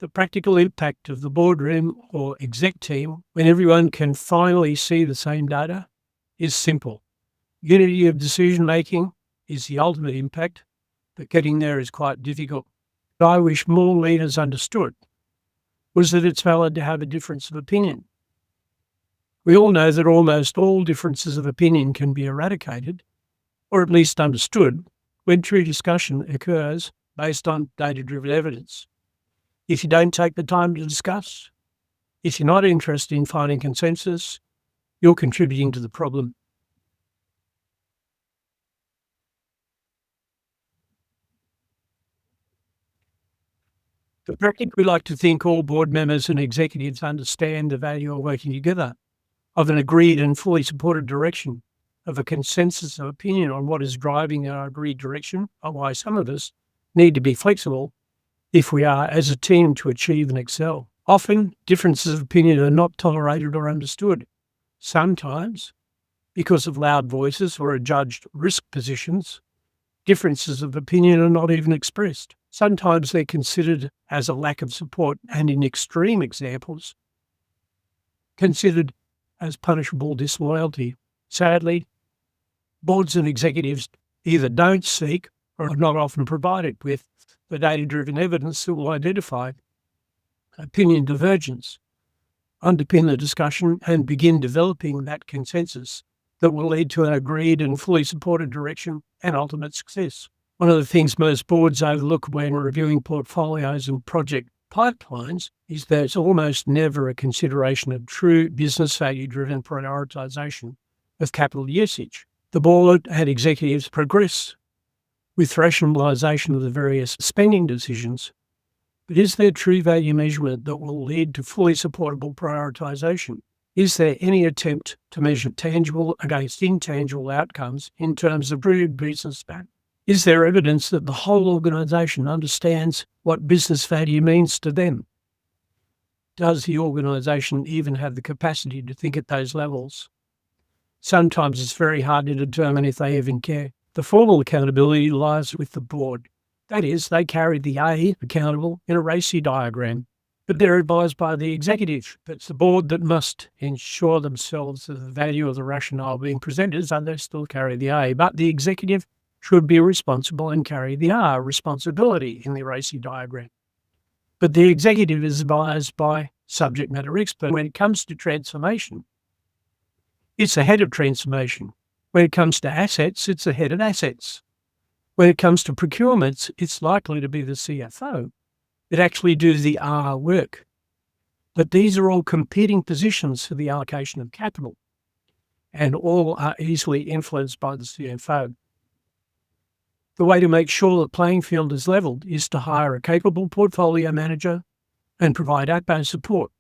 The practical impact of the boardroom or exec team, when everyone can finally see the same data, is simple. Unity of decision-making is the ultimate impact, but getting there is quite difficult. What I wish more leaders understood was that it's valid to have a difference of opinion. We all know that almost all differences of opinion can be eradicated, or at least understood, when true discussion occurs based on data-driven evidence. If you don't take the time to discuss, if you're not interested in finding consensus, you're contributing to the problem. We like to think all board members and executives understand the value of working together, of an agreed and fully supported direction, of a consensus of opinion on what is driving our agreed direction, or why some of us need to be flexible if we are, as a team, to achieve and excel. Often, differences of opinion are not tolerated or understood. Sometimes, because of loud voices or adjudged risk positions, differences of opinion are not even expressed. Sometimes they're considered as a lack of support, and in extreme examples, considered as punishable disloyalty. Sadly, boards and executives either don't seek or are not often provided with the data-driven evidence that will identify opinion divergence, underpin the discussion, and begin developing that consensus that will lead to an agreed and fully supported direction and ultimate success. One of the things most boards overlook when reviewing portfolios and project pipelines is that it's almost never a consideration of true business value-driven prioritization of capital usage. The board and executives progress with rationalisation of the various spending decisions, but is there true value measurement that will lead to fully supportable prioritisation? Is there any attempt to measure tangible against intangible outcomes in terms of true business value? Is there evidence that the whole organisation understands what business value means to them? Does the organisation even have the capacity to think at those levels? Sometimes it's very hard to determine if they even care. The formal accountability lies with the board. That is, they carry the A accountable in a RACI diagram, but they're advised by the executive. It's the board that must ensure themselves of the value of the rationale being presented, so they still carry the A, but the executive should be responsible and carry the R, responsibility, in the RACI diagram. But the executive is advised by subject matter expert. When it comes to transformation, it's the head of transformation. When it comes to assets, it's the head of assets. When it comes to procurements, it's likely to be the CFO that actually do the R work. But these are all competing positions for the allocation of capital, and all are easily influenced by the CFO. The way to make sure the playing field is levelled is to hire a capable portfolio manager and provide APO support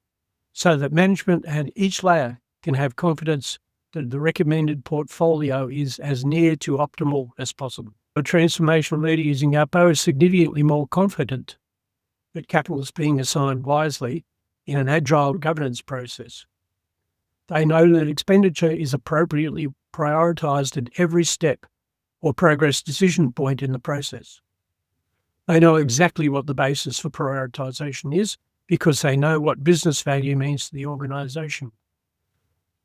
so that management and each layer can have confidence that the recommended portfolio is as near to optimal as possible. A transformational leader using APO is significantly more confident that capital is being assigned wisely in an agile governance process. They know that expenditure is appropriately prioritised at every step or progress decision point in the process. They know exactly what the basis for prioritisation is because they know what business value means to the organisation.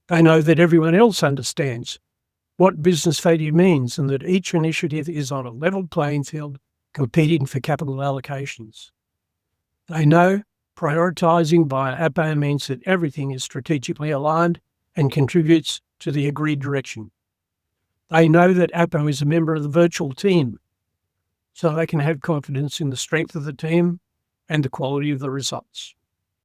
They know that everyone else understands what business value means and that each initiative is on a level playing field competing for capital allocations. They know prioritising via APO means that everything is strategically aligned and contributes to the agreed direction. They know that APO is a member of the virtual team, so they can have confidence in the strength of the team and the quality of the results.